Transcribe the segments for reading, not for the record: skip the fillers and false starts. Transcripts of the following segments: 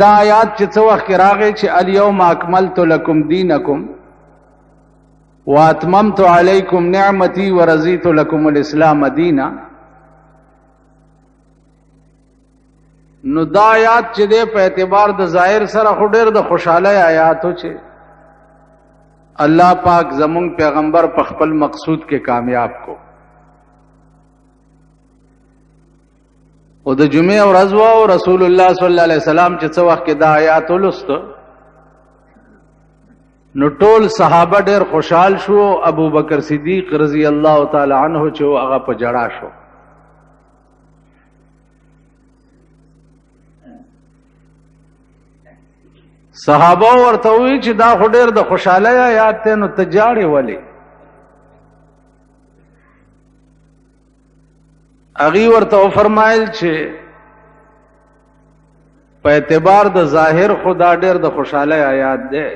دا آیات چې څو وخت راغی چې الیوم اکملت لکم دینکم واتممت علیکم نعمتی ورضیت لکم الاسلام دینا، نو دا آیات چې دې په اعتبار د ظاهر سره خو ډېر د خوشاله آیاتو چې الله پاک زمون پیغمبر په خپل مقصود کې کامیاب کو. او د جمعې ورځ او رسول الله صلی الله علیه وسلم چې څو وخت کې دا آیات ولست نو ټول صحابه ډېر خوشحال شو. ابو بکر صدیق رضی الله تعالی عنہ چې هغه په جړا شو. صحابه ورته وی چې دا خو ډېر د خوشاله آیات ته نو ته جاړې ولې؟ اغي ورته فرمایل چې په اعتبار د ظاهر خدا ډېر د خوشاله آیات ده،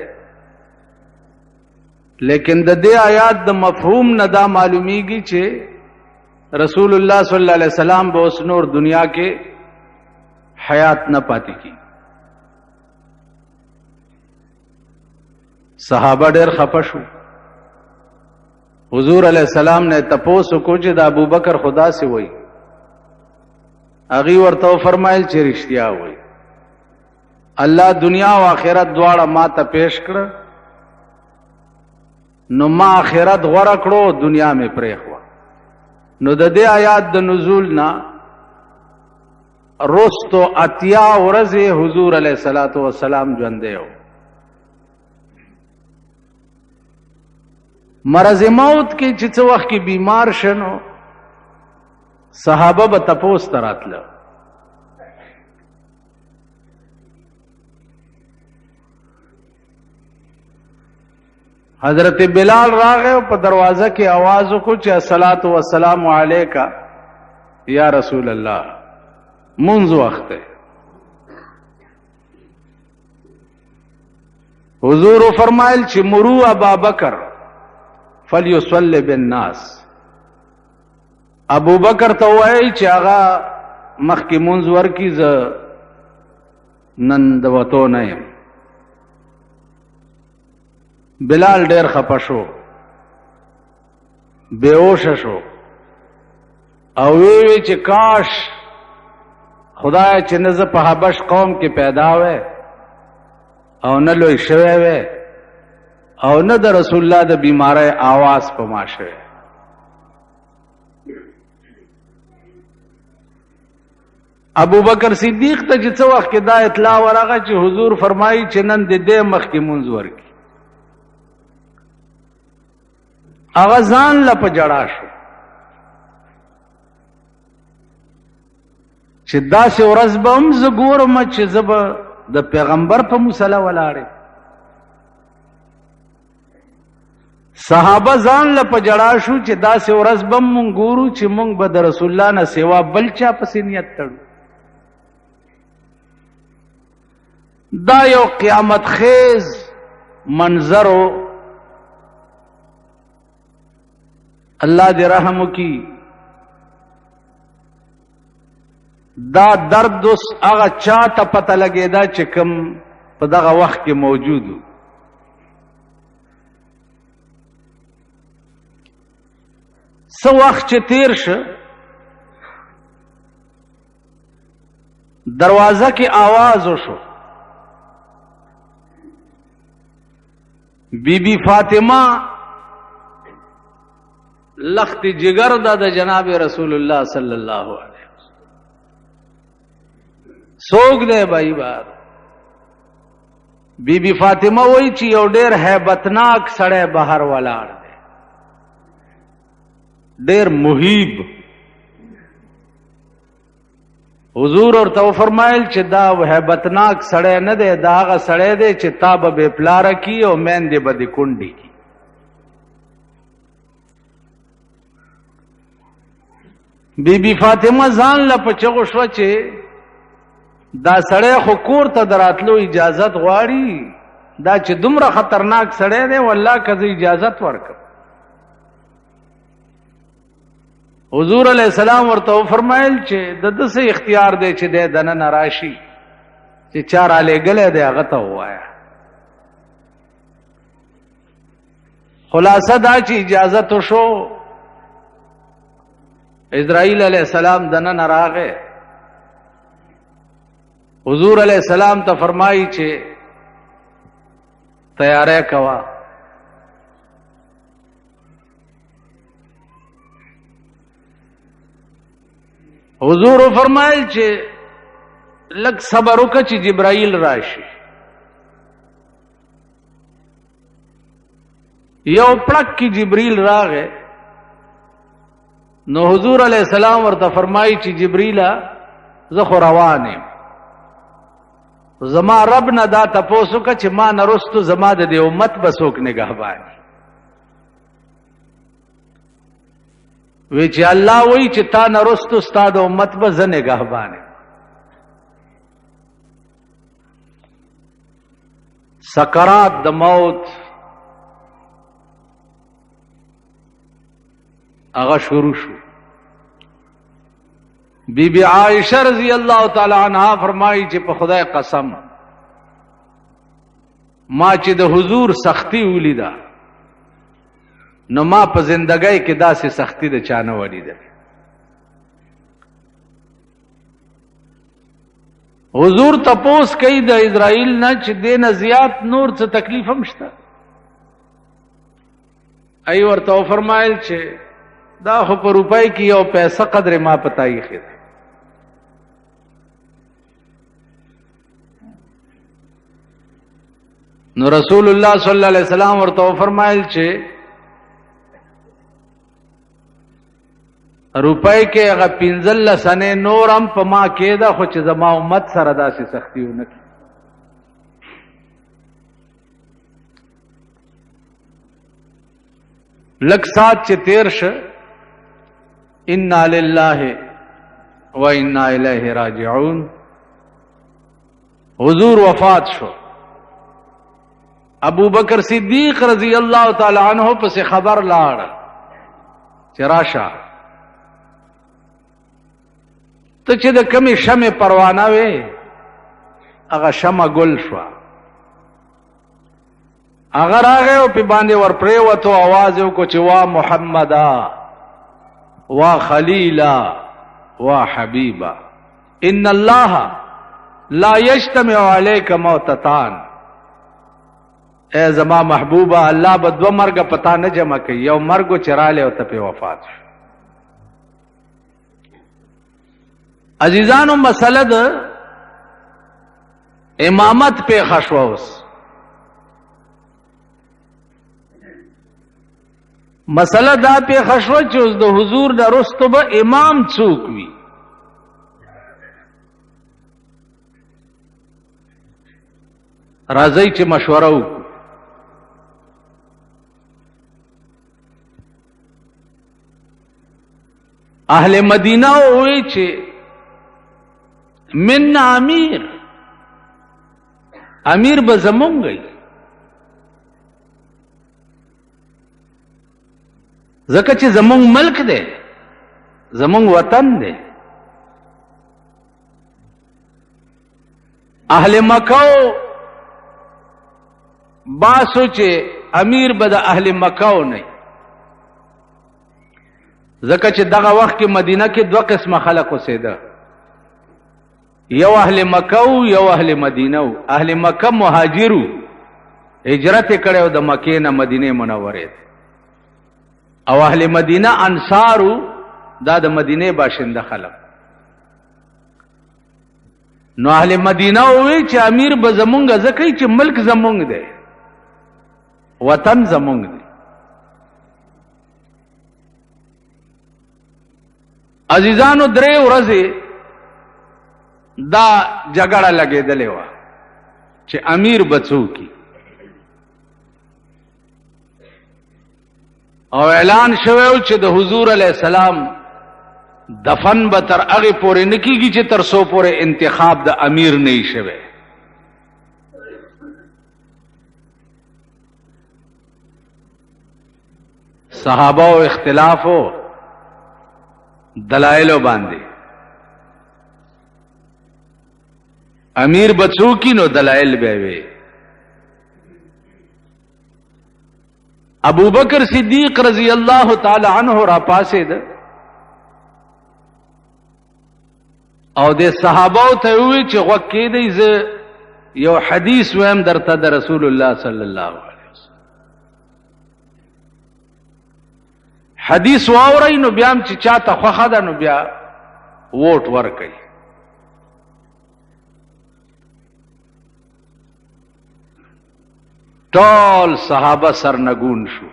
لیکن د دې آیات د مفهوم نه دا معلومیږي چې رسول الله صلی الله علیه وسلم به اوس نور دنیا کې حیات نه پاتې کی. صحابه ډېر خفه شو. حضور علیہ السلام نے تپوس کو چې د ابوبکر خدا سے وای. اغي ورته فرمایل چې رښتیا وای، الله دنیا او آخرت دواړه ما ته پیش کړ، نو ما آخرت غوړه کړو دنیا مې پرېخوا. نو د دې آیات د نزول نه رستو اتیا ورځې حضور علیہ الصلوۃ والسلام ژوندې و. مرض موت کې چې څو وخت کې بیمار شنو صحابه به تپوس تراتله. حضرت بلال راغه په دروازه کې आवाज وکړ چې الصلاۃ والسلام علیکا یا رسول الله، منځ وخت ہے. حضور فرمایل چې مرو ابا بکر فلیصلی بالناس. ابو بکر ته وایي چې هغه مخکې منځ ورکړي، زه نن د وتو نه یم. بلال ډېر خپه شو، بېهوشه شو او وی چې کاش خدای چې نه زه په حبش قوم کې پیدا وې او نه لوی شوی وې او نه د رسول الله د بیماری آواز په ما شوی. ابو بکر صدیق ته چې څو وخت کې دا اطلاع ورغه چې حضور فرمایي چې نن د دې مخکې منځ ورکړي، هغه ځان له په جړا شو چې داسې ورځ به هم زه ګورم چې زه به د پیغمبر په مصلی ولاړې. صحابه ځان له په جړا شو چې داسې ورځ به مونږ ګورو چې مونږ به د رسول الله نه سوا بل چا پسې نیت تړو. دا یو قیامت خیز منظرو. الله دې رحم وکي. دا درد اوس هغه چا ته پته لګېدا چې کوم په دغه وخت کې موجود و. څه وخت چې تیر شه دروازه کې آواز وشو. بی بی فاطمه لخت جگر دا د جناب رسول الله صلی الله علیه وسلم. سوګ دے بھائی بار. بی بی فاطمه وای چې یو ډېر هیبتناک سړی بهر ولاړ دی، ډېر محیب. حضور ورته فرمایل چې دا هیبتناک سړی نه دی، دا هغه سړی دی چې تا به بې پلاره کی او میندې به دې کونډې کی. بی بی فاطمه ځان له په چغو شوه چې دا سړی خو کور ته د راتلو اجازت غواړي، دا چې دومره خطرناک سړی دی والله که زه اجازت ورکړم. حضور علیہ السلام ورته فرمایل چې د دې اختیار دی چې د دنه راشي چې چا را لېږلی دی هغه ته ووایه. خلاصه دا چې اجازت وشو، اسرائیل علیہ السلام دننه راغی، حضور علیہ السلام ته فرمایي چې تیاری کوا. حضور فرمایل چې لږ صبر وکړه چې جبرائیل راشي. یو پړک کې جبرائیل راغی، نو حضور علیہ السلام ورته فرمایي چې جبرائیل زه خو روان یم، زما رب نه دا تپوس وکړه چې ما نه رستو زما د دې امت به څوک نگهبان. وی چې الله وی چې تا نه رستو ستا د امت به زه نگهبان یم. سکرات د موت هغه شروع شو. بی بی عائشہ رضی اللہ تعالی عنہا فرمائی چې په خدای قسم ما چې د حضور سختی ولیدا نو ما په زندګۍ کې داسې سختی د چانه ولیده. حضور تپوس کوي د اسرائیل نه چې دینه زیات نور څه تکلیف هم شته. ای ورته فرمایل چې دا خو په روپۍ کې یو پیسه قدر ما پتاي خیر. نو رسول الله صلی الله علیه وسلم ورته فرمایل چې روپۍ کې هغه 15 سنه نور هم په ما کې دا خو چې زما امت سره داسې سختی ونه کی. لک سات چې تیر شه انا لله و انا الیہ راجعون. حضور وفات شو. ابو بکر صدیق رضی اللہ تعالی عنہ پس خبر لاړ چې راشه ته چې د کمی شمع پروانه وې هغه شمع ګل شو. هغه راغی او په باندې ورپریوتو आवाज وکړو چې وا محمدا وا خلیلا وا حبیبا ان الله لا یجتمع علیک موتتان. اے زما محبوبہ الله به دو مرګ پتا نه جمع کوي، یو مرګ چراله او ته په وفات شو. عزیزانو مسله د امامت په خشووس مسله دا په خشوه چې اوس د حضور د رستو به امام څوک وي. راځي چې مشوره وکړو. اهل مدینه وی چې من امیر امیر به زمونږ ځکه چې زمونږ ملک دی، زمونږ وطن دی. اهل مکه باسو چې امیر به د اهل مکه نه، ځکه چې دغه وخت کې مدینه کې دوه قسمه خلک اوسېده، یو اهل مکه او یو اهل مدینه. اهل مکه مهاجرو هجرت کړو د مکې نه مدینه منوره، او اهل مدینه انصارو دا د مدینه باشنده خلک. نو اهل مدینه وی چې امیر به زمونږ ځکه چې ملک زمونږ دی، وطن زمونږ دی. عزیزانو درې ورځې دا جګړه لګېدلې وه چې امیر به څوک وي، او اعلان شوی چې د حضور علیہ السلام دفن به تر هغې پورې نه کېږي چې تر څو پورې انتخاب د امیر نه وي شوی. صحابه او اختلافو دلائلو باندې امیر بچو کی نو دلائل به وي. ابو بکر صدیق رضی اللہ تعالی عنہ را پاسید او د صحابه ته وی چې وکې دی ز یو حدیث ویم درته د رسول الله صلی الله علیه وسلم حدیث واوري نو بیا چې چاته خوخه ده نو بیا ووټ ورکړي. ټول صحابه سرنگون شو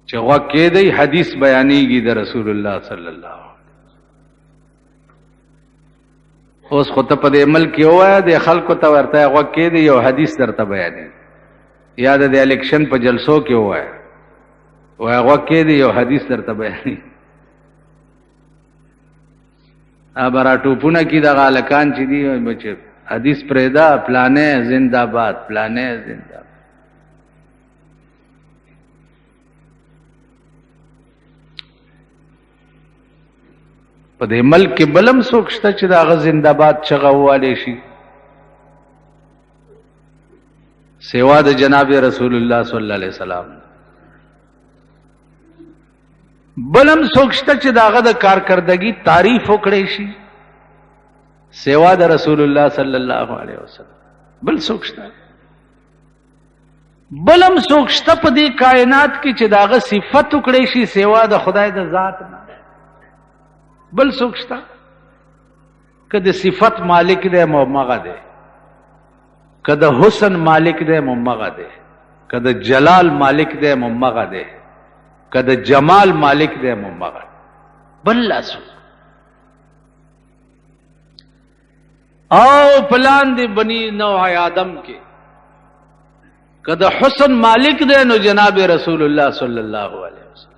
چې وکې دی حدیث بیانېږي د رسول الله صلی الله علیه وسلم. اوس خو ته په دې عمل کې وایه د خلکو ته ورته وکې دی یو حدیث درته بیانې یا د الیکشن په جلسو کې وایه وکې دی یو حدیث درته بیانې ابرا ټوپونه کې د غالکان چې دی بچ حدیث پریدا پلانې زنده‌باد پلانې زنده‌باد. په دې ملک کې بلم څوک شته چې دا غ زنده‌باد چغه والی شي سیوا د جناب رسول الله صلی الله علیه وسلم. بلم څوک شته چې دا غ د کارکردګي تعریف وکړي شي سیوا د رسول الله صلی الله علیه وسلم. بل څوک شته بلم څوک شته په دې کائنات کې چې دا غ صفت وکړي شي سیوا د خدای د ذات نه بل څوک شته کده صفت مالک دې مومغه دې کده حسن مالک دې مومغه دې کده جلال مالک دې مومغه دې کده جمال مالک دې مومغه بل لاسو او پلان دې بنی نوع آدم کې کده حسن مالک دې نو جناب رسول الله صلی الله علیه وسلم.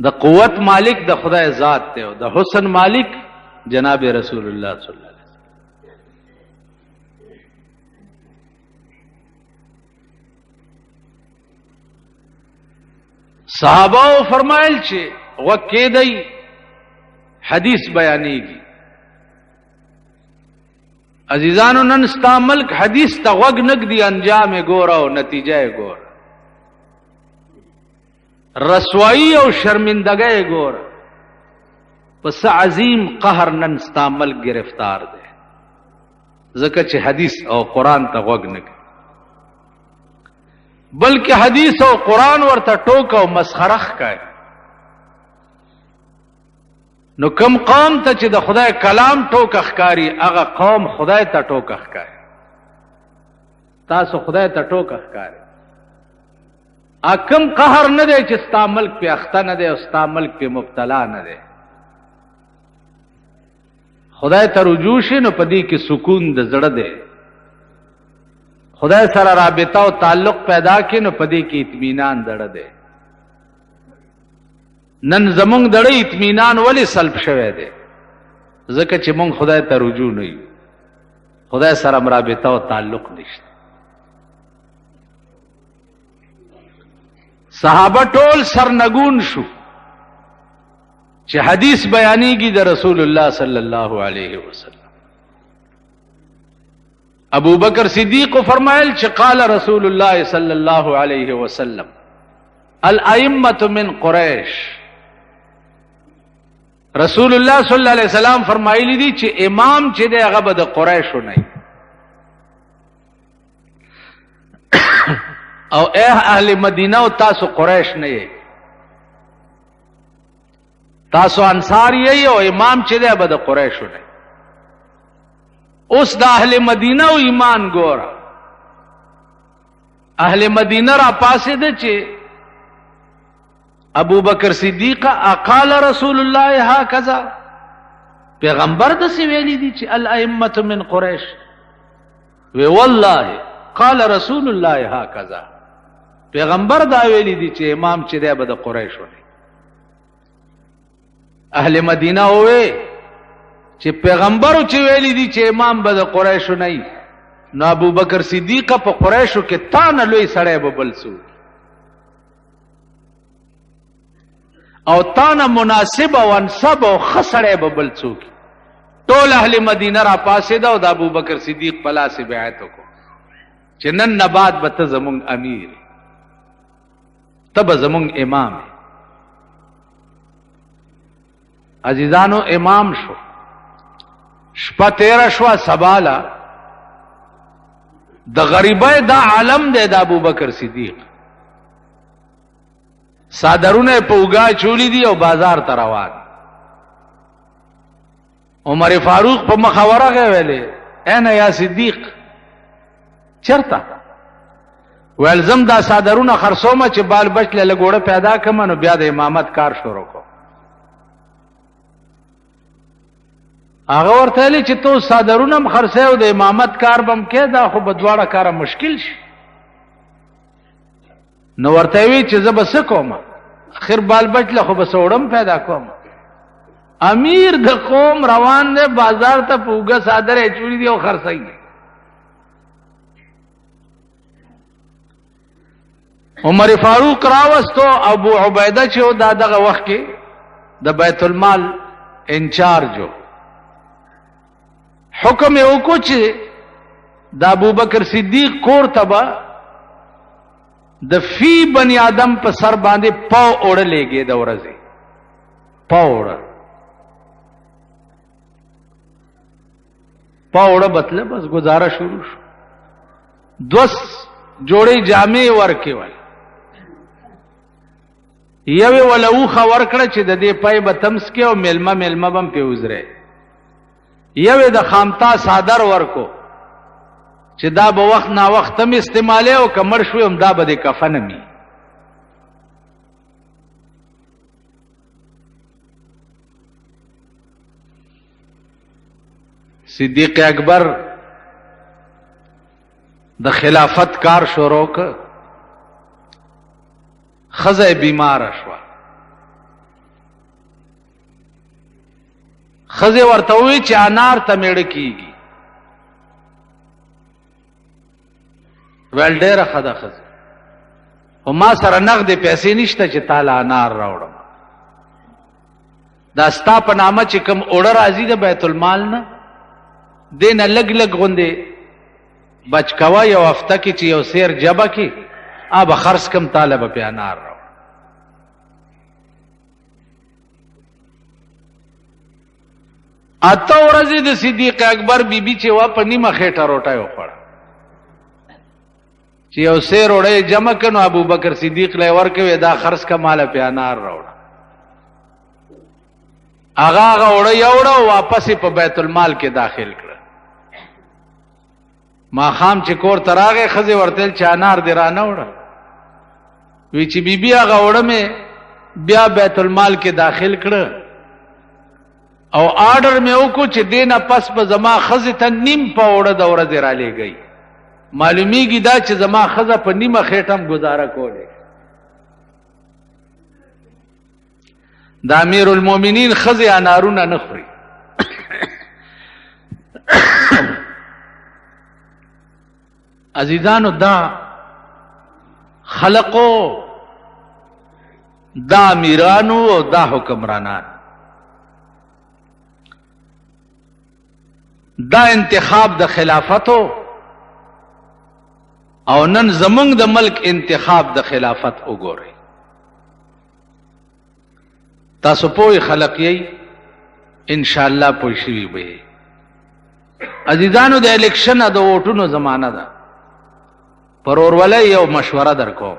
د قوت مالک د خدای ذات ته او د حسن مالک جناب رسول الله صلی الله علیه وسلم. صحابه فرمایل چې وکې دی حدیث بیانېږي. عزیزانو نن ستا ملک حدیث ته غوږ نږدي انجام ګوره او نتیجه ګوره رسوائی او شرمندگی گور پس عظیم قهر نن ستا ملک گرفتار دے ځکه چې حدیث او قرآن ته غوږ نه کوي بلکې حدیث او قرآن ورته ټوک او مسخره ښکاري. نو کم قوم ته چې د خدای کلام ټوک ښکاري هغه قوم خدای ته ټوک ښکاري. تاسو خدای ته ټوک ښکاري اکم قهر نه دی چې ستا ملک په اخته نه دی او ستا ملک په مبتلا نه دی. خدای ته رجوع شي نو په دې کې سکون د زړه دی. خدای سره رابطه او تعلق پیدا کړي نو په دې کې اطمینان دړه دی. نن زمونږ دړه اطمینان ولی سلب شوی دی ځکه چې مونږ خدای ته رجوع نه یو خدای سره رابطه او تعلق نشته. صحابه ټول سرنگون شو چې حدیث بیانېږي د رسول الله صلی الله علیه وسلم. ابو بکر صدیق فرمایل چې قال رسول الله صلی الله علیه وسلم الائمه من قریش. رسول الله صلی الله علیه وسلم فرمایلی دي چې امام چې دی هغه به د قریشو نه او اے اهل مدینه او تاسو قریش نه یې تاسو انصار یې او امام چې دی به د قریشو نه. اوس د اهل مدینه او ایمان ګوره اهل مدینه را پاسې ده چې ابو بکر صدیق اقال رسول الله هكذا پیغمبر د سی ویلي دي چې الائمه من قریش وی والله قال رسول الله هكذا پیغمبر دا ویلي دي چې امام چې دی به د قریشو نه. اهل مدینه وې چې پیغمبرو چې ویلي دي چې امام به د قریشو نه نو ابو بکر صدیق په قریشو کې تا نه لوی سړی به بل څوک او تا نه مناسب او انسب او ښه سړی به بل څوک टोल अहले मदीना را پاسیدا او د ابوبکر صدیق پلا سے بیعت کو چنن نبات بت زمون امیر تب زمون امام عزیزانو امام شو شپه تیرا شو سبالا د غریبای دا عالم دی د ابوبکر صدیق صادرونه پوګا چولی دی او بازار ته روان عمر فاروق په مخاوره غوېلې انا یا صدیق چرته ولزم دا صادرونه خرصومه چې بال بچ له ګوړه پیدا کمه نو بیا د امامت کار شروع کو هغه ورته ویلي چې تو صادرونه هم خرڅې او د امامت کار بم کې دا خو بدواړه کار مشکل شي نو ورته وی چې زه بس کوم اخر بال بچ له خو بس وړم پیدا کوم امیر د قوم روان دی بازار ته پوګه صادره چوری دی او خرڅای عمر فاروق راوستو ابو عبیده چې دا دغه وخت کې د بیت المال انچارجو حکم یې وکړ چې د ابوبکر صدیق کور تبا د فی بنی آدم په سر باندې پاو اوړلېږي د ورځې پاو اوړه بتله بس گزاره شروع شو دوس جوړې جامې ورکې ول یوه ولو خبر کړه چې د دې پای به تمس کې او ملما بم په وزره یوه د خامتا صادر ورکو چې دا به وخت نا وخت هم استعماله او کمر شوی هم دا به د کفن می صدیق اکبر د خلافت کار شروع ک خزه بیمار شو خزه ورته وی چې انار ته میړ کیږي ول ډېر خدا خزه او ما سره نغد پیسې نشته چې تعالی انار راوړم دا ستا په نامه چې کوم اوړه راځي د بیت المال نه دینه لګ لګ غوندې بچ کوا یو هفته کې چې یو سیر جبه کې اب خرڅ کم طالب په انار راو اته ورځې د صدیق اکبر بیبي چې وا په نیمه خېټه روټه یو خړ چې یو سیر وړې جمع کنو ابوبکر صدیق له ورکوي دا خرڅ کماله په انار راوړ هغه وړ یوړو واپس په بیت المال کې داخل کړ ما خام چې کور تراغه خزه ورتل چې انار دی را نه وړ وی چې بیبي هغه وړ مې بیا بیت المال کې داخل کړ او آرډر مې وکړ چې دینه پس په زما خزه ته نیم پوړه د ورځې را لېږي معلومیږي دا چې زما خزه په نیمه خېټم گزاره کوله د امیر المؤمنین خزه انارونه نه خوري عزیزانو دا خلقو دا امیرانو او دا حکمرانان دا انتخاب د خلافتو او نن زمونږ د ملک انتخاب د خلافت وګورئ تاسو پوی خلق یې ان شاء الله پوي شي به عزیزانو د الیکشن د ووټونو زمانہ ده پرور ولې یو مشوره درکو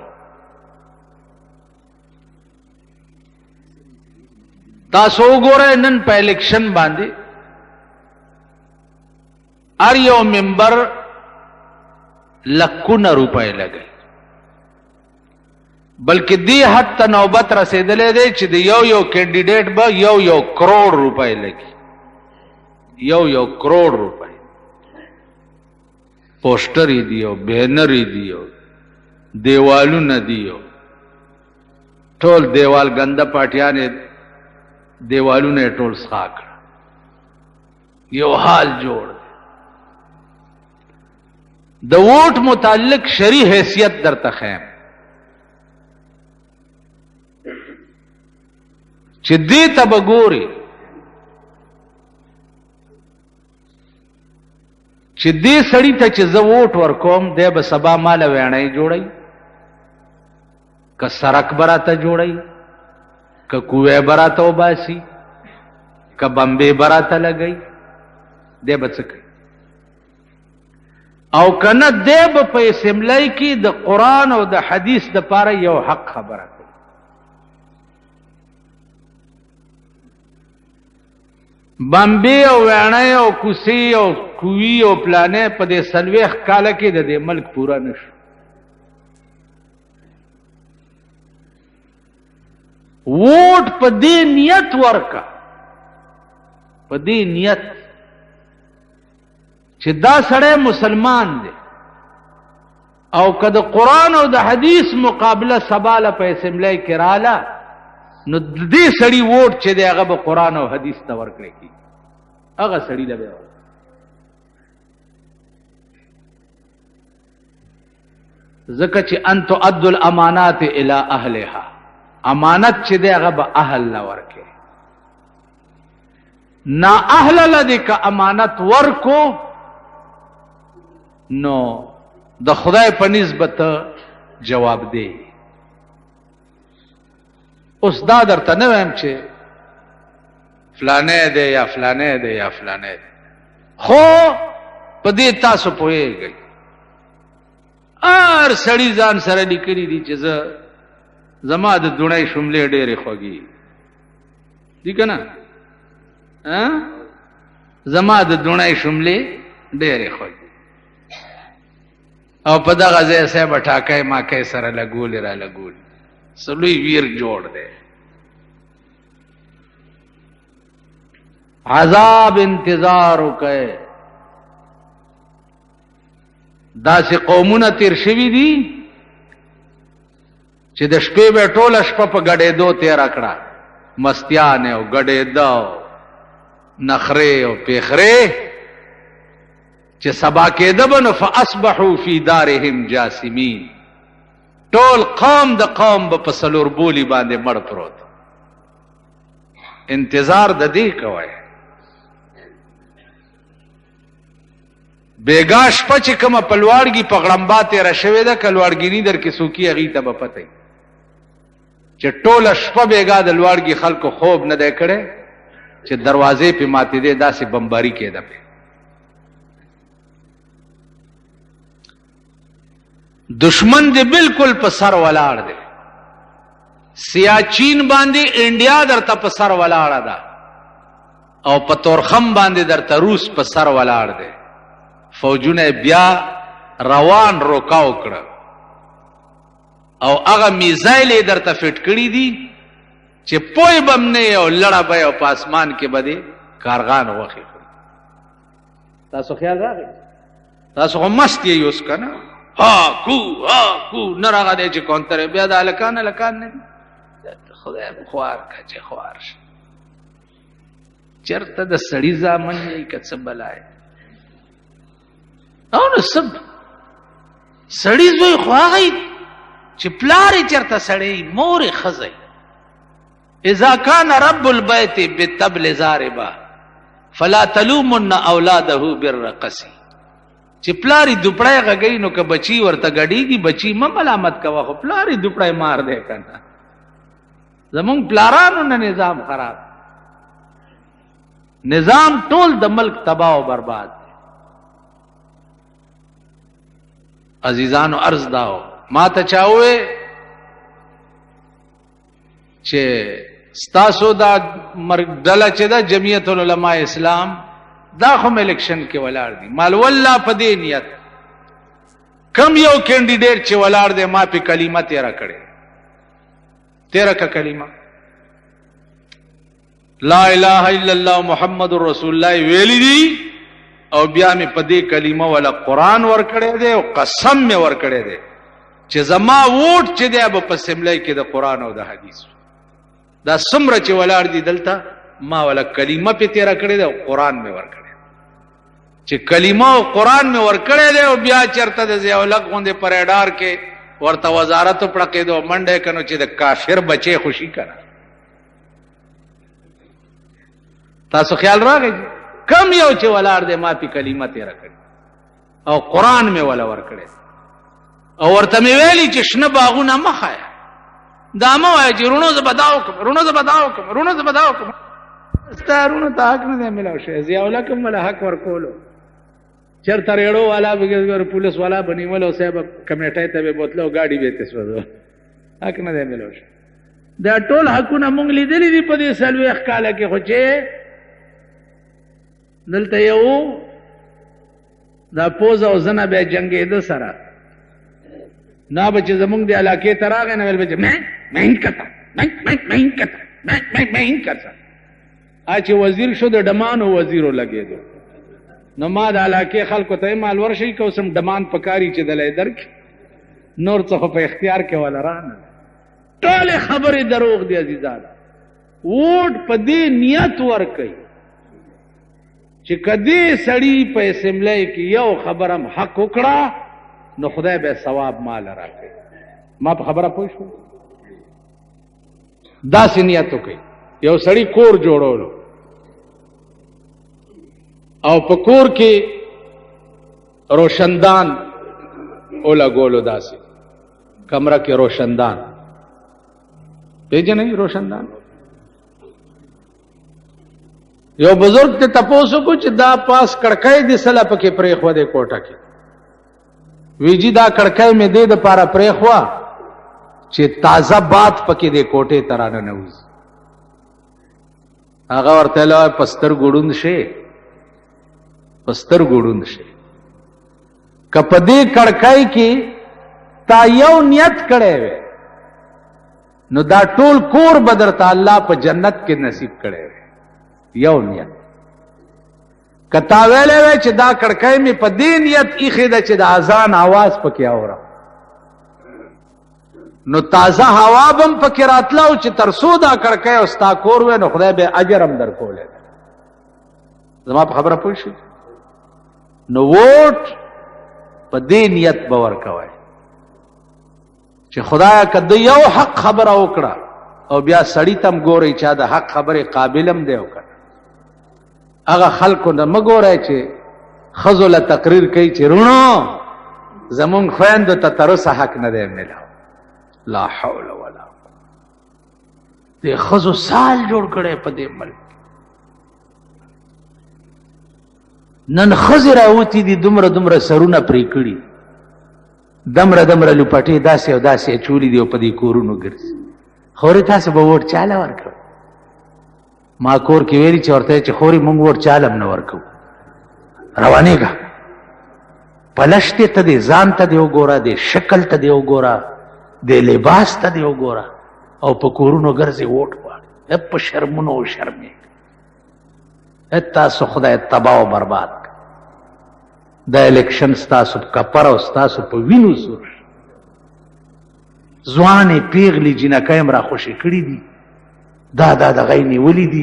تاسو وګورئ نن په الیکشن باندې ار یو ممبر لکونه روپے لګي بلکې دی حد ته نوبت رسیدلې دی چې د یو کینډیډیټ به یو کروڑ روپے لګي یو کروڑ روپے پوسټر دیو بینر دیو دیوالونه دیو ټول دیوال ګنده پټیانې دیوالونه ټول سخاک یو حال جوړ د ووټ متعلق شرعي حیثیت درته خیم چې دې ته به ګوري چې دې سړی ته چې زه ووټ ورکوم دی به سبا ماله ویڼی جوړی، که سرک به راته جوړی، که کوی به راته وباسي، که بمبې به راته لګی، دی به څه کوي؟ او کنه دی به په اسمبلی کې د قرآن او د حدیث دپاره یو حق خبره کوي. بمبې او ویڼی او کوسي او کوی او پلانې په دې 40 کاله کې د دې ملک پورا نشو. ووټ په دې نیت ورکا، په دې نیت چې دا سړی مسلمان دی او که د قرآن او د حدیث مقابله سباله په اسمبلی کې رااله نو دې سړی ووټ چې دی هغه به قرآن او حدیث ته ورکړی کېږي، هغه سړی له به ځکه چې ان تؤدوا الامانات الى اهلها، امانت چې دی هغه به اهل له ورکړي. نا اهل له دې که امانت ورکو نو د خدای په نسبت جواب دی. اوس دا درته نه وایم چې فلانه دی یا فلانه دی یا فلانه دی، خو په دې تاسو پوهیږئ هر سړي ځان سره لیکلي دي چې زما د دونۍ شملې ډېرې خوږې دي که نه؟ زما د دونۍ شملې ډېرې خوږې او په دغه ځای صاحب ټاکی ماکی سره لګولې را لګولې، څه لوی ویر جوړ دی. عذاب انتظار وکئ. داسې قومونه تیر شوي دي چې د شپې به ټوله شپه په ګډېدو تېره کړه، مستیانې او ګډېده نخرې او پیخرې، چې سبا کېده به نو فاصبحوا فی دارهم جاسمین، ټول قوم د قوم به په څلور بولي باندې مړ پروت. انتظار د دې کوئ. بیګا شپه چې کومه په لوړګي په غړمبا تېره شوې ده، که لوړګیني در کې څوکي هغې ته به پته چې ټوله شپه بیګا د لوړګي خلکو خوب نه دی کړی چې دروازې پې ماتېدې، داسې بمباري کېده پې. دشمن دې بالکل په سر ولاړ دی. سیاچین باندې انډیا درته په سر ولاړه ده او په تورخم باندې درته روس په سر ولاړ دی. فوجونه بیا روان روکاو کړه او هغه میزایل یې درته فټ کړي دي چې پوی بم نه او لړه به او په اسمان کې به دې کارغان وخې خوري. تاسو خیال راغی؟ تاسو خو مست یې اوس که نه؟ ها کو نه راغلی چې کونتر بیا د هلکان نه خدای خوار که چې خوار شه. چېرته د سړي زامن یې که څه بلای او نو سب سړي زوی خو هغه چې پلار یې چېرته سړی مور یې ښځی. اذا کان رب البیت بالطبل ضاربا فلا تلومن اولاده بالرقص. چې پلار یې دوپړی غږوي نو که بچي ورته ګډېږي بچي مه ملامت کوه، خو پلار یې دوپړی مار دی که نه. زمونږ پلارانو نه نظام خراب، نظام ټول د ملک تباہ و برباد. عزیزانو عرض داو ما ته چا ووې چې ستاسو دا ډله چې ده جمعیت العلماء اسلام دا خو الیکشن کې ولاړ دي، مال والله په دې نیت کم یو کینډیډیټ چې ولاړ دی ما پې کلمه تیره کړې، تیره که کلمه لا اله الا الله محمد رسول الله ویلی دي او بیا مې په دې کلمه ولا قرآن ورکړی دی او قسم مې ورکړی دی چې زما ووټ چې دی به په اسمبلی کې د قرآن او د حدیث دا څومره چې ولاړ دي دلته ما ولا کلمه پې تیره کړې ده او قرآن مې ورکړی. چې کلمه او قرآن مې ورکړی دی او بیا چېرته د ضیاءالحق غوندې پریډار کې ورته وزارت پړقېدو او منډی که نو چې د کافر بچی خوشي که نه. تاسو خیال راغی کم یو چې ولاړ دی ما پې کلمه تیره کړې. او قرآن می ولا ورکړي او ورته می ویلي چې شنه باغونه مخایا دا مو وایي چې رونو زبداو کوم رونو زبداو کوم ستارونو ته حق نه ملاو شي ضیاء الحق ولا حق ورکولو چرته ریړو والا بګر پولیس والا بنیول او صاحب کمیټه ته به بوتلو گاډي به تسوځو حق نه ملاو شي دا ټول حقونه مونږ لیدلې دي په دې سلوي ښکاله کې خو چې دلته یو دا پوز او زنه به جنگېده سره نا بچ زمونږ دی علاقې ته راغی نه ویل بچ میں کرتا چې وزیر شو د ډمانو وزیرو لګېدو نو ما د علاقې خلکو ته مال ورشي که اوسم ډمان پکاري چې دلی درکړي نور څه خو په اختیار کې ولا رانه ټولې خبرې دروغ دي عزیزانو ووټ په دې نیت ورکوي چې کدی سړی په اسمبلی کې یو خبرم حق وکړه نو خدای به ثواب مال راکړي ما په خبره پوه شو داسې نیت وکړي یو سړی کور جوړولو او په کور کې روشندان ولګولو داسې کمره کې روشندان پیژنئ روشندان یو بزرگ ته تپوسو کو چې دا پاس کڑکای دي سلا پکې پرېخوا دې کوټه کې ویجی دا کڑکای مې دې د پاره پرېخوا چې تازه باد پکې دې کوټه ترانه نوز هغه ورته له پستر ګوډوند شي کپدې کڑکای کې تا یو نیت کړي وي نو دا ټول کور بدر ته الله په جنت کې نصیب کړي وي یو نیت کتا ویلې وی چې دا کڑکای می په دې نیت ایخه د چې د اذان आवाज پکې اورا نو تازه هوا بم پکې راتلاو چې ترسو دا کڑکای او ستا کور و نو خدای به اجر هم درکوله زما په خبره پوه شئ نو ووټ په دې نیت باور کوي چې خدای کده یو حق خبره وکړه او بیا سړی تم ګوري چې دا حق خبره قابلم دی وکړه هغه خلکو نه مګورای چې خزل تقریر کوي چې رونو زمون خويند ته ترسه حق نه دی ملاو لا حول ولا قوه دې خزو سال جوړ کړي په دې ملک نن خزر اوتی دي دومره سرونه پرې کړي دمره لپټي داسې او داسې چولی دی په دې کورونو ګرځي خوري تاسو به ووټ چاله ورکړو ما کور کې ویلي چې ورته چې خوري مونږ ووټ چالم نه ورکو روانېږه پلشته ته دې ځان ته دې وګوره دې شکل ته دې وګوره دې لباس ته دې وګوره او په کورونو ګرځي ووټ غواړي په شرمونو شرمې تاسو خدای تباہ او برباد دا الیکشن ستاسو کپر او ستاسو په وینو سور ځوانې پیغلې جنکایم را خوشې کړي دي دا د غینې ولی دي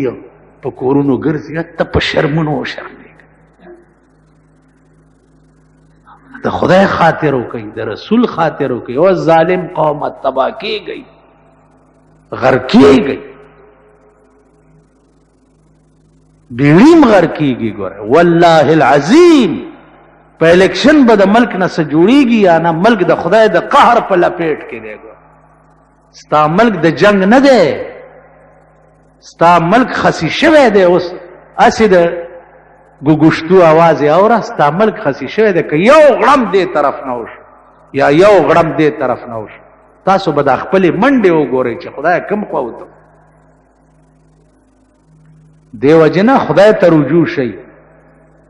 په کورونو ګرځي ته په شرمونو شرمېږي د خدای خاطر وکړي د رسول خاطر وکړي او ظالم قوم تباہ کیږي غرق کیږي بیړیم غر کیږي ګوره والله العظیم په الیکشن به د ملک نه څه جوړیږي یا نه ملک د خدای د قهر په لپیټ کې دی ګوره ستا ملک د جنگ نه دی ستا ملک خسی شوی دی اوس اسې د ګوګشتو आवाज اورا ستا ملک خسی شوی دی که یو غړم دې طرف نه وشو یا یو غړم دې طرف نه وشو تاسو به د خپلې منډې وګورئ چې خدای کم خوا وته دیو جنا خدای ته رجوع شي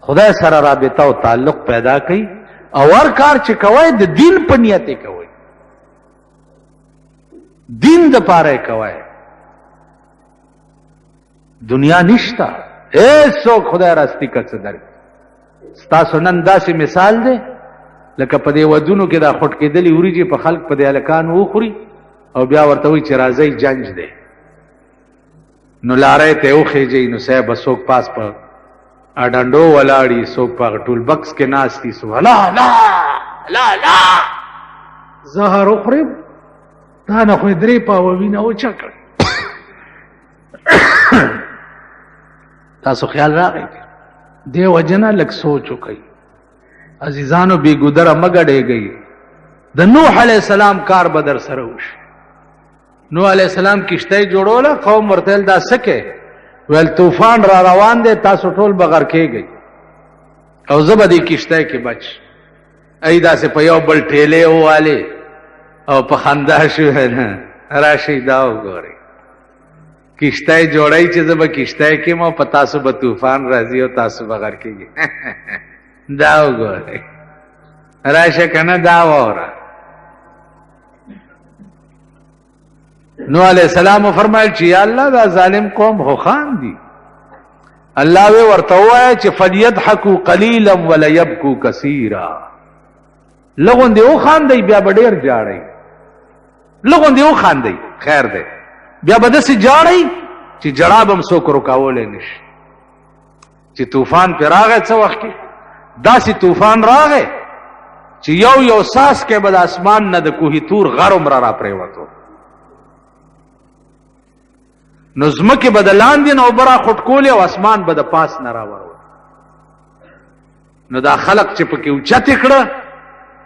خدای سره رابطه او تعلق پیدا کړي او هر کار چې کوي د دین په نیت کوي دین د پاره کوي دنیا نشتا ایسو خدای راستی کڅ در ستاسو نن داسې مثال دی لکه په دې ودونو کې دا خټ کېدلی وریجې په خلق په دې الکان وخوري او بیا ورته وي چې راځي جنج دی نو لارې ته وخېږي نو صاحب سوک پاس په اډانډو ولاړی سوک په ټول بکس کې ناشتي سو لا لا لا لا زهر اخرب دا نه خو درې پاو وینه او چکر تاسو خیال راغی دی وجنه لک سوچ وکي عزیزانو بی ګودره مګړېږئ. د نوح علیہ السلام کار بدر سره وشي. نوح علیہ السلام کشته جوړوله، قوم ورته دا سکه ویل طوفان را روان دی، تاسو ټول بغیر کېږئ او زه به دې کشته کې بچ. ای داسې په یو بل ټیلې ووالې او په خندا شو، نه راشئ دا وګورئ کشته جوړی چې زه به کشته کې ما په تاسو به طوفان راځي او تاسو بغیر کېږئ. دا وګورئ راشه کنه دا وره. نوح علیہ السلام فرمایل چې یا الله دا ظالم قوم خو خان دي. الله وی ورته وایي چې فلیضحکوا قلیلا ولیبکوا کثیرا. لغون دی او خان دی بیا ډیر جاړي، لغون دی او خان دی خیر دی بیا به داسې جاړي چې جړاب هم څوک رکاولی نشي. چې طوفان پې راغی څه وخت کې داسې طوفان راغی چې یو ساس کې به د اسمان نه د کوهي تور غر عمره را پرېوتو، نو ځمکې به د لاندې نه اوبه را خټکولې او اسمان به د پاس نه راوروت. نو دا خلق چې پکې اوچتې کړه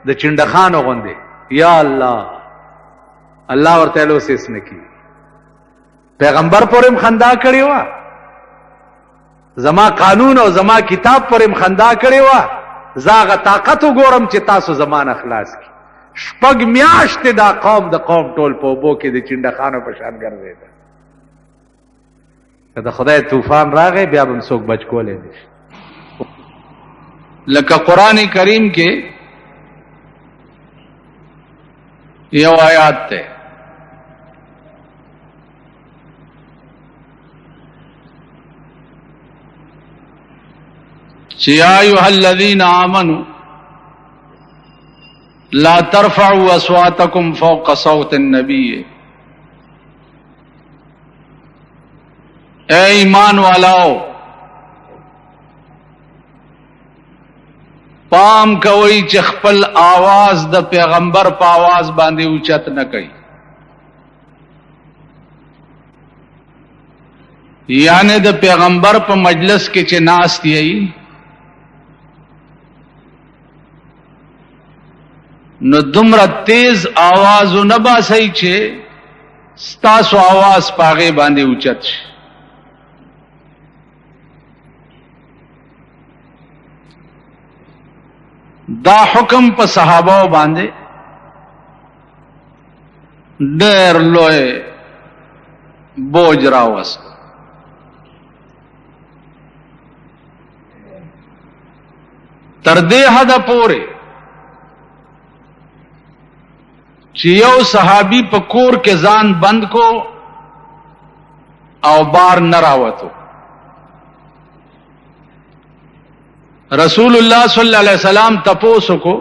د چنډخانو غوندې. یا الله، الله ورته ویل اوس هېڅ نه کېږي. پیغمبر پورې هم خندا کړې وه، زما قانون او زما کتاب پورې هم خندا کړې وه. زه هغه طاقت وګورم چې تاسو زما نه خلاص کړي. 6 میاشتې دا قوم د قوم ټول په اوبو کې د چنډخانو په شان ګرځېده. که د خدای طوفان راغی بیا به هم څوک بچ کولی نشي. لکه قرآن کریم کې یو آیات ته چې یا ایها الذین آمنوا لا ترفعوا اصواتکم فوق صوت النبی. اے ایمان والاو پام کوئ چې خپل آواز د پیغمبر په آواز باندې اوچت نه کوي. یعنی د پیغمبر په مجلس کې چې ناست یې نو دومره تیز آواز نه باسئ چې ستاسو آواز پاغه باندې اوچت شي. دا حکم په صحابه باندې ډېر لوی بوج راوست. تر دې حد پورې چې یو صحابي په کور کې ځان بند کو او بار نه راوتو. رسول الله صلی الله علیه وسلم تپوسو کو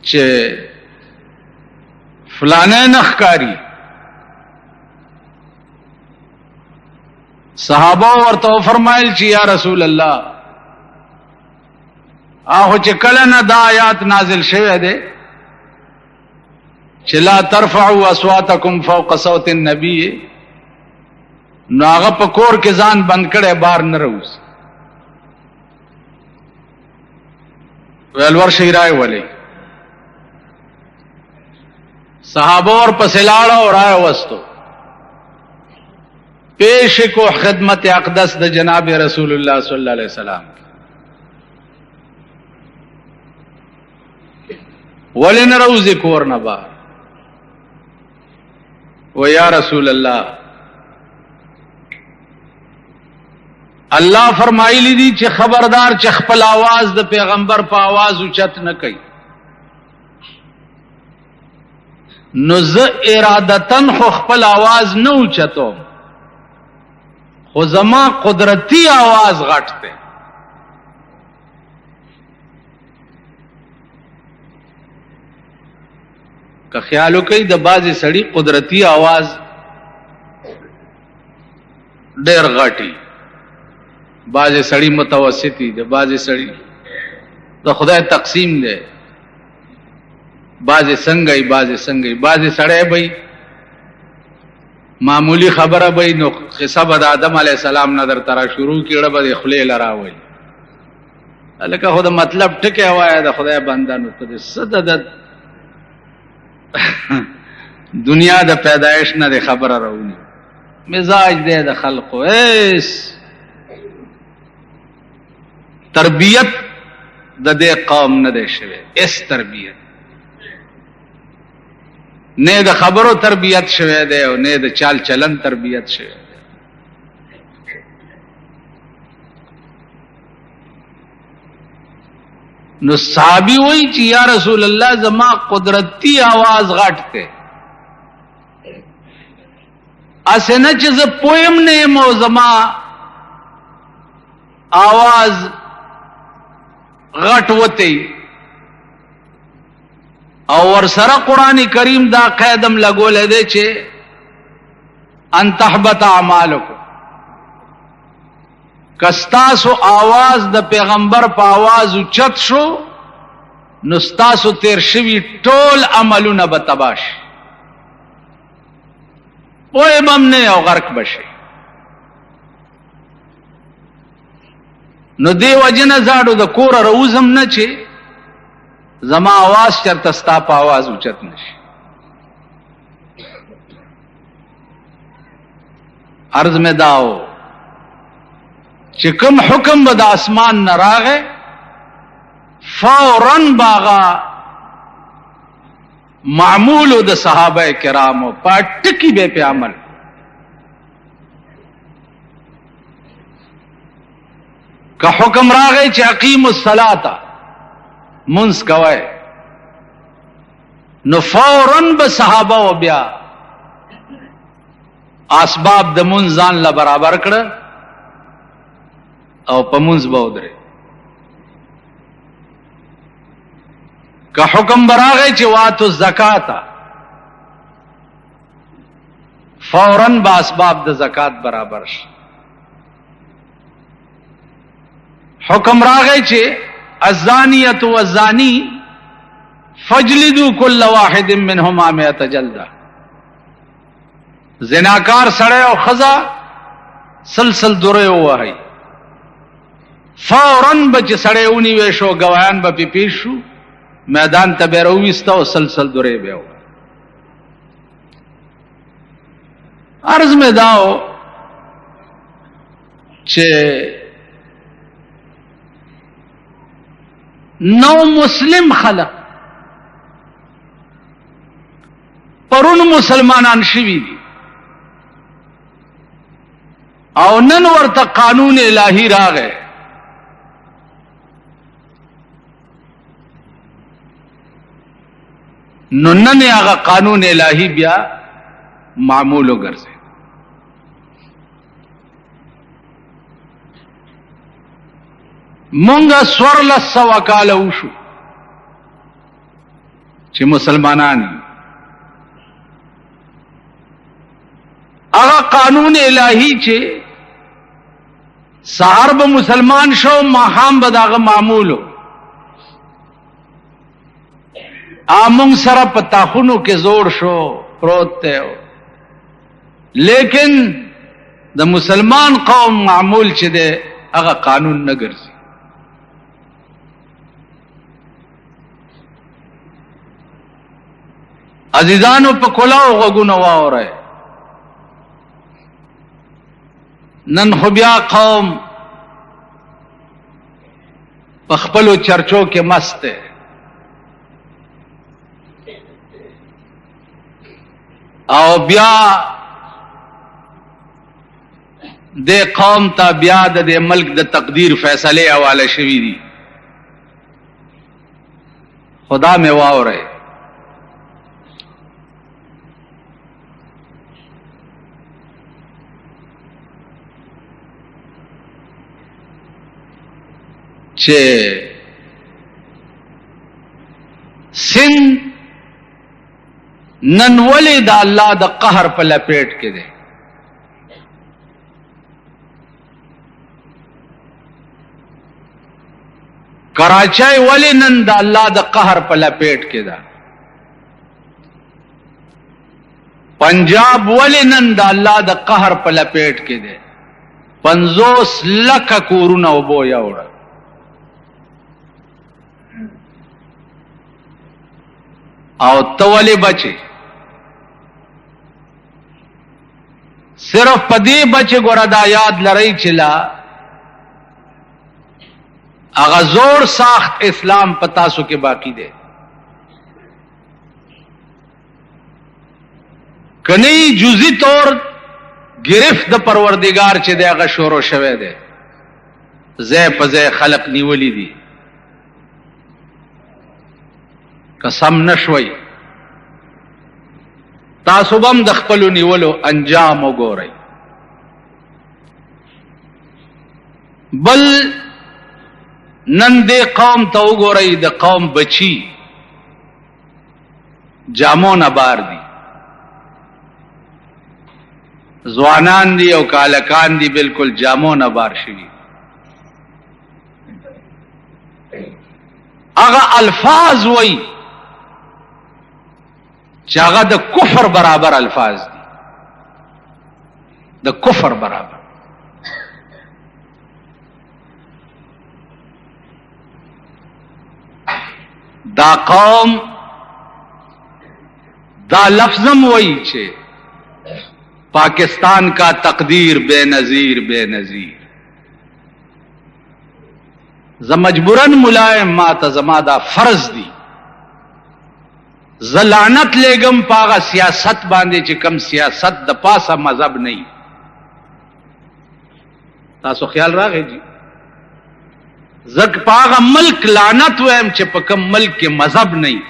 چې فلانه نخکاری. صحابه ورته فرمایل چې یا رسول الله اهو چې کله نه دا آیات نازل شوه دی چې لا ترفعوا اصواتکم فوق صوت النبی، نو هغه په کور کې ځان بند کړي بار نه روز. ویل ورشي رای ولې صحابه ور پسې لاړه او رای وستو پیش کو خدمت اقدس د جناب رسول الله صلی الله علیه وسلم. ولن روزی کور نه بار و یا رسول الله الله فرمایلی دی چې خبردار چې خپل आवाज د پیغمبر په आवाज اوچت نه کوي. نو زه ارادتن خو خپل आवाज نه اوچتو، خو زما قدرتی आवाज غټ دی. که خیالو کوي د بازي سړی قدرتی आवाज ډېر غټي، بازي سړی متوسطي، د بازي سړی د خدای تقسیم دی. بازي څنګه بازي څنګه بازي سړی به معمولی خبره به نو قصه د آدم علی السلام نظر ترا شروع کړه به خلی لراوي لکه خو د مطلب ټکی وایه د خدای بندانو ته څه د دنیا د پیدایش نه د خبره راونی مزاج دی د خلقو ایس تربیت د دې قوم نه دی شوی اس تربیت نه د خبرو تربیت شوی دی او نه د چال چلن تربیت شوی دی نو صحابی وای چې یا رسول الله زما قدرتی आवाज غټ ته اسنه چې زه پویم نه مو زما आवाज غټ وته او ور سره قران کریم دا قیدم لګول دی چې ان تحبط اعمالکم کستاسو आवाज د پیغمبر په आवाज اوچت شو نو ستاسو تیر شوی ټول عملونه به تباش پوی بم نه او غرق بشي نو دی وجنه زاړو د کور روزم نه چې زما आवाज چرته ستا په आवाज اوچت نشي عرض میں داو چې کوم حکم به د اسمان نه راغی فوراً باغا معمول د صحابه کرامو پټکی به په عمل که حکم راغی چې اقیم الصلاة منس کوي نو فوراً به صحابه و بیا اسباب د منځان لا برابر کړه او پمونز بودره که حکم براغه چې واتو زکات فوراً با اسباب د زکات برابر شي حکم راغه چې الزانیه والزانی فجلدوا كل واحد منهما 100 جلده زناکار سړی او خزا سلسل دوره وهي فوراً بچ سړی ونی وشو گواهان به پیش شو میدان ته به راويستا او سلسل دوره به و عرض میں داو چې نو مسلم خلق پرون مسلمانان شوی دي او نن ورته قانون الهی راغی نو نن هغه قانون الهی بیا معمول وګرځي مونږه سورل سوا کال وشو چې مسلمانان هغه قانون الهی چې سحر به مسلمان شو ماخام به داغه معمولو آمونگ سره پتاخونو کې زور شو پروت ته لیکن د مسلمان قوم معمول چې ده هغه قانون نه ګرځي عزیزانو په کلاو غوګونو واوره نن خو بیا قوم په خپلو چرچو کې مست ده او بیا د قوم ته بیا د ملک د تقدیر فیصله حواله شوی دي خدا مې واوره چې سن نن ولی دا الله د قهر په لپیټ کې دی کراچۍ ولی نن دا الله د قهر په لپیټ کې ده پنجاب ولی نن دا الله د قهر په لپیټ کې ده 50 لک کورونه وبو یوړه او تولی بچے صرف پدی بچے گورا دا یاد لرئی چلا اغا زور ساخت اسلام پتاسو کے باقی دے کنی جزی طور گرفت د پروردگار چې دے اغا شورو شوے دے زی پزی خلق نیولی دی قسم نشوی تاسو بم د خپلو نیولو انجام وګورئ بل نن دې قوم ته وګورئ د قوم بچی جامونه بار دي ځوانان دي او کالکان دي بالکل جامونه بار شوي هغه الفاظ وای چې هغه د کفر برابر الفاظ دي د کفر برابر دا قوم دا لفظم وہی چھے پاکستان کا تقدیر بے نظیر بے نظیر ز مجبورن ملائم ماتا زمادا فرض دی زلانت لیگم پاغا سیاست باندے چے کم سیاست دا پاسا مذہب نہیں تاسو خیال راگے جی زک پاغا ملک لعنت ویم چې په کم ملک کې مذهب نه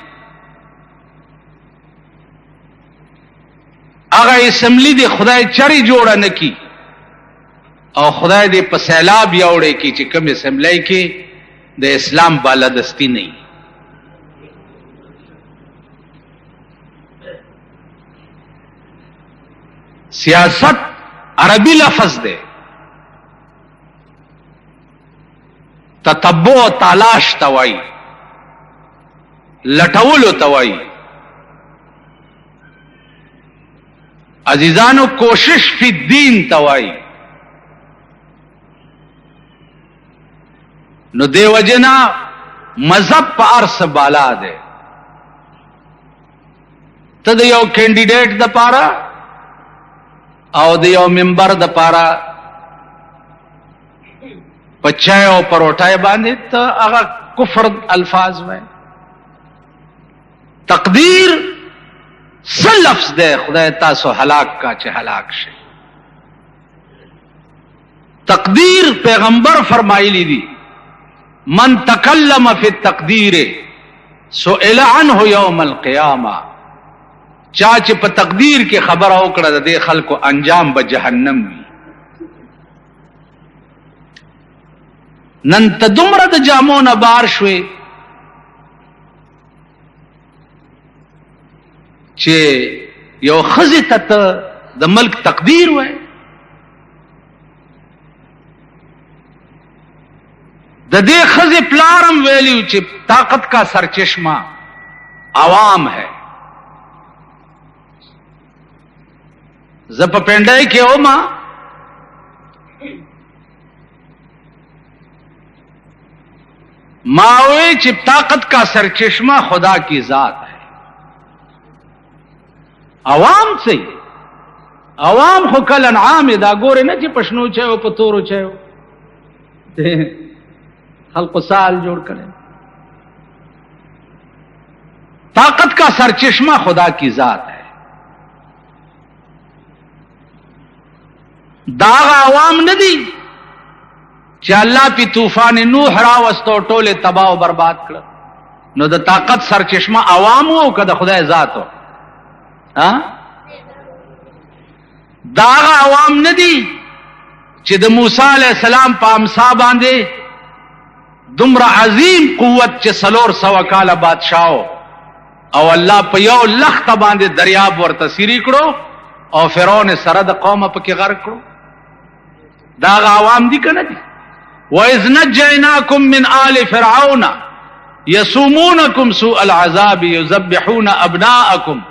هغه اسمبلی دی خدای چری جوړه نه کی او خدای دې په سیلاب یوړې کی چې کم اسمبلی کې د اسلام بالادستی نه سیاست عربی لفظ دے تتبع و تلاش توائی لٹول توائی عزیزانو کوشش فی الدین توائی نو دے وجنا مذہب پا عرص بالا دے تا دے یو کینڈیڈیٹ دا پارا او دے یو ممبر دا پارا پچائے او پروٹائے باندھے تو اگر کفر الفاظ میں تقدیر سل لفظ دے خدا تاسو ہلاک کا چے ہلاک شے تقدیر پیغمبر فرمائی لی دی من تکلم فی التقدیر سئل عنہ یوم القیامہ چاچے پا تقدیر کے خبر اوکڑا دے خلق و انجام بجہنم بھی نن ته دومره د جامونه بار شوي چې یو ښځې ته د ملک تقدیر وای د دې ښځې پلارم ویلیو چې طاقت کا سرچشمہ عوام ہے زه په پنډای کې وما ماوے چپ طاقت کا سرچشمہ خدا کی ذات ہے عوام سے عوام خو کل انعام دا گورے نا چی پشنو چاہو پتورو چاہو خلق سال جوڑ کرے طاقت کا سرچشمہ خدا کی ذات ہے داغ عوام ندی چې الله پی طوفان نوح راوستو ټوله تباہ او برباد کړ نو د طاقت سرچشمه عوامو او که د خدای ذاتو ها دا عوام ندي چې د موسی علی السلام په امسا باندې دومره عظیم قوت چې 300 کاله بادشاہو او الله په یو لخت باندې دریاب ورته سری کړو او فرعون سره د قوم په کې غرق کړو دا عوام دي کنه دي وَإِذْ نَجَّيْنَاكُمْ مِنْ آلِ فِرْعَوْنَ يَسُومُونَكُمْ سُوءَ الْعَذَابِ يُذَبِّحُونَ أَبْنَاءَكُمْ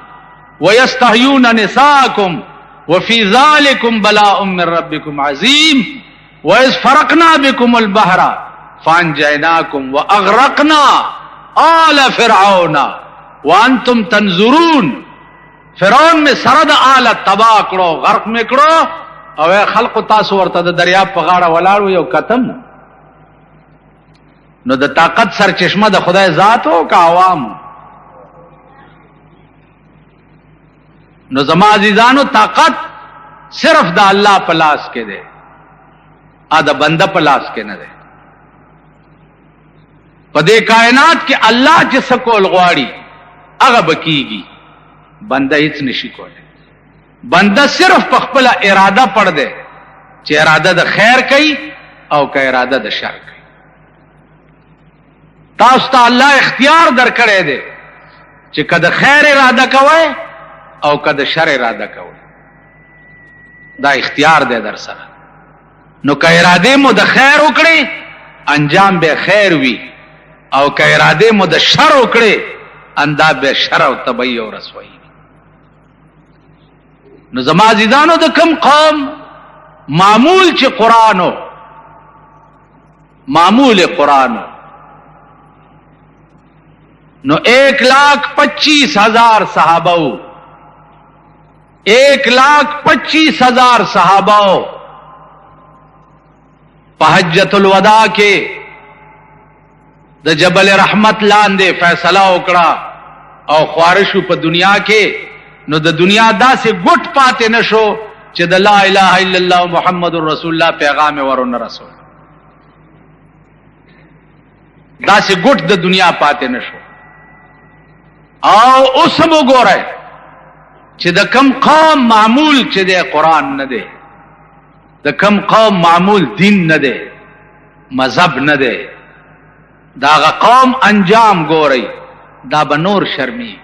وَيَسْتَحْيُونَ نِسَاءَكُمْ وَفِي ذَلِكُمْ بَلَاءٌ مِّن رَّبِّكُمْ عَظِيمٌ وَإِذْ فَرَقْنَا بِكُمُ الْبَحْرَ فَأَنجَيْنَاكُمْ وَأَغْرَقْنَا آلَ فِرْعَوْنَ وانتم تنظرون فرعون میں سرد آل تباہ کړو غرق میں کړو او خلق تاسو ورته د دریاب په غاړه ولاړ یو کتم نو د طاقت سر چشمه د خدای ذات او کا عوام نو زما عزیزانو طاقت صرف د الله په لاس کې ده ا د بنده په لاس کې نه ده په دې کائنات کې الله چې سکول غواړي هغه بکیږي بنده هیڅ نشي کولای بنده صرف په خپل اراده پړ ده چې اراده د خیر کوي او که اراده د شر کوي تاسو ته الله اختیار درکړی دی چې که د خیر اراده کوئ او که د شر اراده کوئ دا اختیار دی در سره نو که اراده مو د خیر وکړي انجام به خیر وي او که اراده مو د شر وکړي اندام به شر او تباہی او رسوایی نو زما عزیزانو د کم قوم معمول چې قرآنو معمول قرآنو نو 1,25,000 صحابہ 1,25,000 صحابہ په حجۃ الوداع کې د جبل رحمت لاندې فیصله وکړه او خوارشو په دنیا کې نو د دنیا داسې ګټ پاتې نشو چې د لا اله الا الله محمد رسول الله پیغام ورونه رسول داسې ګټ د دنیا پاتې نشو او اوس مو ګورئ چې د کم قوم معمول چې د قرآن نه دی د کم قوم معمول دین نه دی مذهب نه دی داغه قوم انجام ګورئ دا به نور شرمی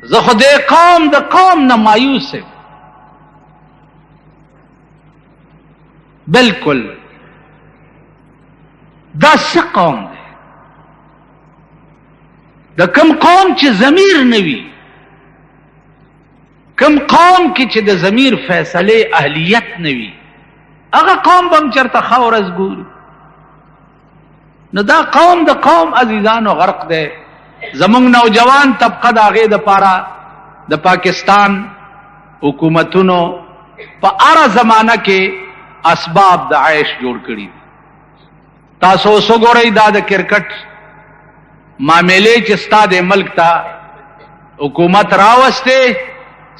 زه خو دې قوم د قوم نه مایوس یم بالکل دا څه قوم دی د کم قوم چې ضمیر نه وي کم قوم کې چې د ضمیر فیصله اهلیت نه وي هغه قوم به هم چېرته ښه ورځ ګوري نو دا قوم د قوم عزیزانو غرق دی زمونږ نوجوان طبقه د هغې دپاره د پاکستان حکومتونو په هره زمانه کې اسباب د عیش جوړ کړي تاسو اوس وګورئ دا د کرکټ معاملې چې ستا د ملک ته حکومت راوسته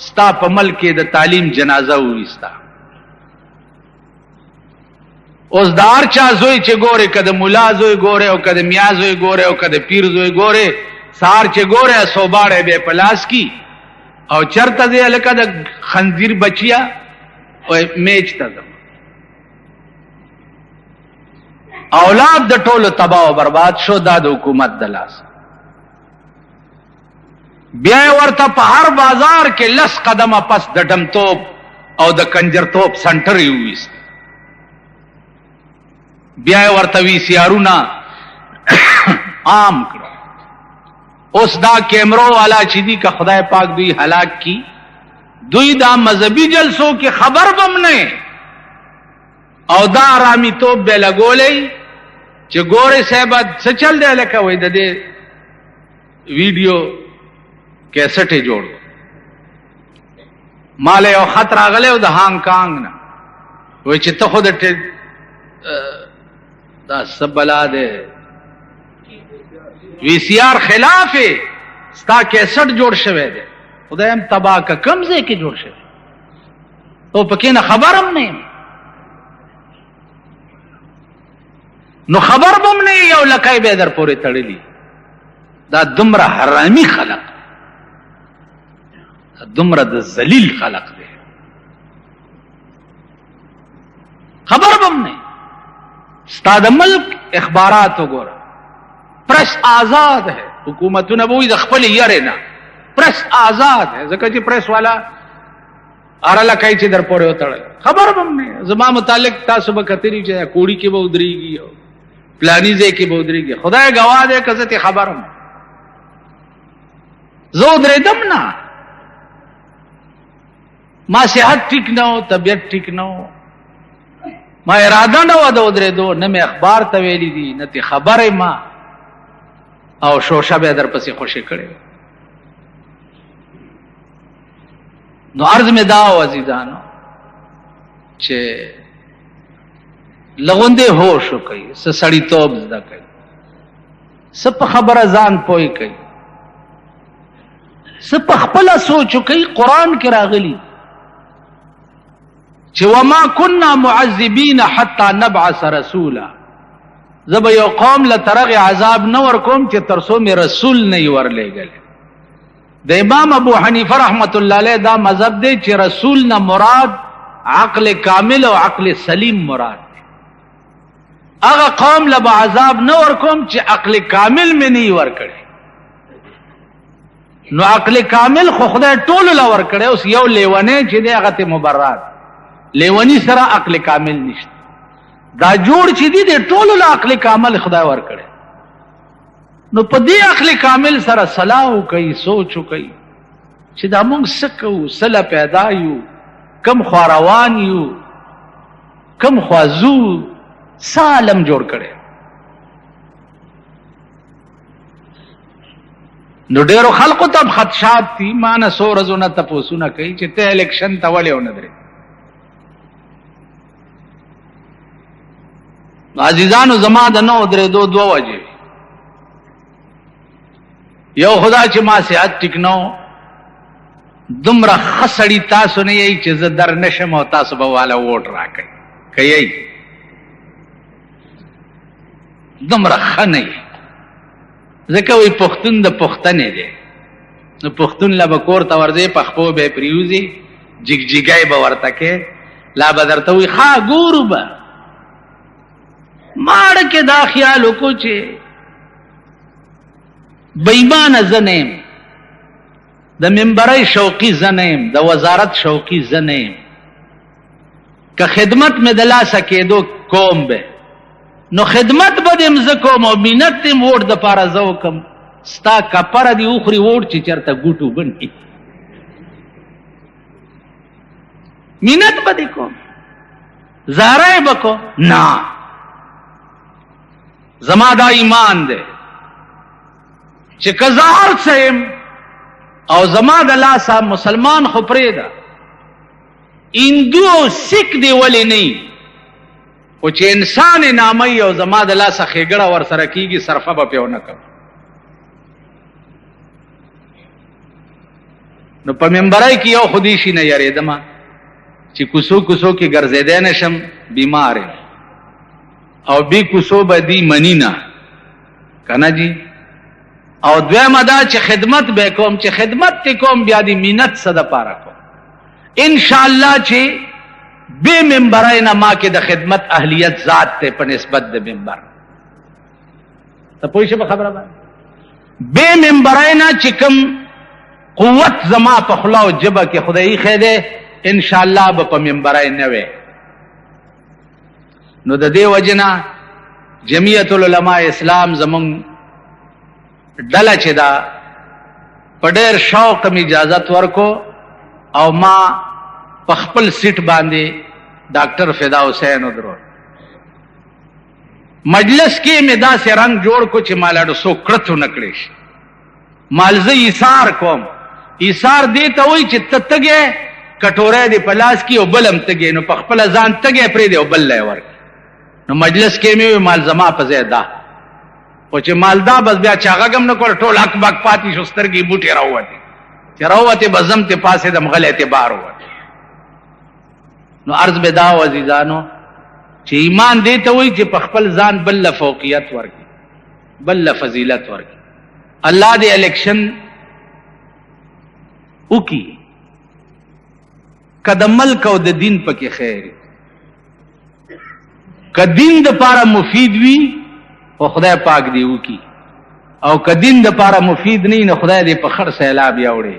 ستا په ملک کې د تعلیم جنازه وویسته اوس د هر چا زوی چې ګورې که د ملا زوی ګورې او که د میا زوی ګورې او که د پیر زوی ګورې سهار چې ګورې صوباړی به یې په لاس کی او چرته ځې هلکه د خنزیر بچیا میچ ته ځم اولاد د ټولو تباہ او برباد شو دا د حکومت د لاس بیا یې ورته په هر بازار کې 10 قدمه پس د ډمتوب او د کنجرتوب سنټر یې وویست بیا یې ورته وي سی آرونه عام کړه اوس دا کیمرو والا چې دي که خدای پاک دوی هلاک کی دوی دا مذهبي جلسو کې خبر بم نه او دا آرامی توب به لګولې چې ګورې صاحب څه چل دی لکه وای د دې ویډیو کیسټ یې جوړ مال یو خط راغلی او د هانګ کانګ نه وای چې ته خو د دا سبلا ده وی سی آر خلاف ستا کیسټ جوړ شوی دی خدایم تباہ کا کم ځای کې جوړ شوی او پکې نه خبرم نه نو خبر بم نه یو لکای به در پورې تړلی دا دومره حرامي خلق دومره د ذلیل خلق دی خبر بم نه ستا د ملک اخبارات وګوره پریس آزاد ہے حکومتونه به وي د خپل یاره نه پریس آزاد ہے ځکه چې پریس والا اره لکای چې در پورې وتړل خبر بم نه زما متعلق تاسو به کتلی چې کوړی کې به ودرېږي او پلانی ځای کې به ودرېږي خدای گواه دی که زه ته خبرم زه ودرېدم نه ما صحت ټیک نه و طبیعت ټیک نه و ما اراده نه وه د ودرېدو نه مې اخبار ته ویلي دي نه ته خبرې ما او شوشه به در پسې خوشي کړي. نو عرض می دا عزیزانو چې لغونده هوش کوي، سړی توب زده کوي، سپ خبره ځان پوي کوي، سپ خپل سوچ کوي. قران کې راغلي چې وما كنا معذبين حتى نبعث رسولا، زب یو قوم لترغ عذاب نور کوم چې ترسو می رسول نه ورلېګل. د امام ابو حنیفه رحمت الله علیه دا مذهب دی چې رسول نه مراد عقل کامل او عقل سلیم مراد دی. هغه قوم له عذاب نه ور کوم چې عقل کامل مې نه ور کړي. نو عقل کامل خو خدای ټول له ور کړي، اوس یو لیونه چې دی هغه ته مبرات لیونی سره عقل کامل نشته. دا جوړ چې دی د ټول له عقل کامل خدای ور کړي. نو په دې عقل کامل سره صلاح کوي، سوچ کوي چې دا موږ څه کوو، سله پیدا یو، کم خواروان یو، کم خوازو سالم جوړ کړي. نو ډیرو خلقو ته خدشات دي، ما نه سو ورځونه تپوسونه کوي چې ته الیکشن ته ولې ونه درې. عزیزانو زما د نو درې دوه وجې، یو خدا چې ما صحت ټیک نو، دومره خسړی تاسو نه یی چې زه در نشم او تاسو به والا ووټ راکړئ کوي، دومره ښه نه یی. ځکه وایي پښتون د پښتنې دی، نو پښتون له به کور ته ورځې پخپو به پریوځي، جګجګی به ورته کې، لا به درته وایي ښه ګورو به. ماړه کې دا خیال وکړو چې بېمانه زه نه یم، د منبرۍ شوقي زه نه یم، د وزارت شوقي زه نه یم. که خدمت مې د لاسه کېدو کوم به، نو خدمت به دې م زه کوم او مینت دې م ووټ دپاره زه وکړم. ستا کپره دې وخوري ووټ چې چېرته ګوټو بنډي، مینت به دې کوم، زارۍ به کوم. نه، زما دا ایمان دی چې که زه هر څه یم او زما د لاسه مسلمان خو پرېږده، هندو او سیک دی ولې نه وي، خو چې انسان نامه او زما د لاسه ښېګړه ورسره کېږي صرفه به پې ونه کوم. نو په منبرۍ کې یو خو دې شي نه یارېدمه چې کوڅو کوڅو کې ګرځېدی نه شم، بیمار یم او بی کوڅو به دی منی نه که نه جي. او دویمه دا چې خدمت به کوم، چې خدمت تی کوم بیا دی مینت څه دپاره کوم. انشاءالله چې بے منبرای نه ما کې د خدمت اهلیت ذات ته په نسبت د منبر. ته پوه شوې په خبره باندې؟ بے منبرای نه چې کوم قوت زما په خوله او ژبه کې خدای ایښی دی، انشاءالله به په منبرای نه وی. نو د دې وجې نه جمعیت العلماء اسلام زمونږ ډله چې دا په ډېر شوق مې اجازت ورکو او ما په خپل سیټ باندې ډاکټر فدا حسین ودرول. مجلس کې مې داسې رنګ جوړ کو چې مالا ډو څوک کړت ونه کړی شي. مال زه ایثار کوم. ایثار دې ته وایي چې ته تږی کټوری دې په لاس کې او بل هم تږی، نو په خپله ځان تږی پرېږدې او بل لی ورکړي. نو مجلس کې مې وویل مال زما په ځای دا، خو چې مالدا بس بیا چا غږ هم نه کړ، ټول حق بک پاتې شو، سترګې بوټې راووتې، چې راووتې به زم تې پاسېدم غلی تې بار ووتې. نو عرض به دا و عزیزانو چې ایمان دې ته وایي چې په خپل ځان بل له فوقیت ورکړي، بل له فضیلت ورکړي. الله دې الیکشن وکړي که د ملک او د دین پکې خیر، که دین دپاره مفید وي خو خدای پاک دی وکړي، او که دین دپاره مفید نه وي نو خدای دې په خړ سیلاب یوړی.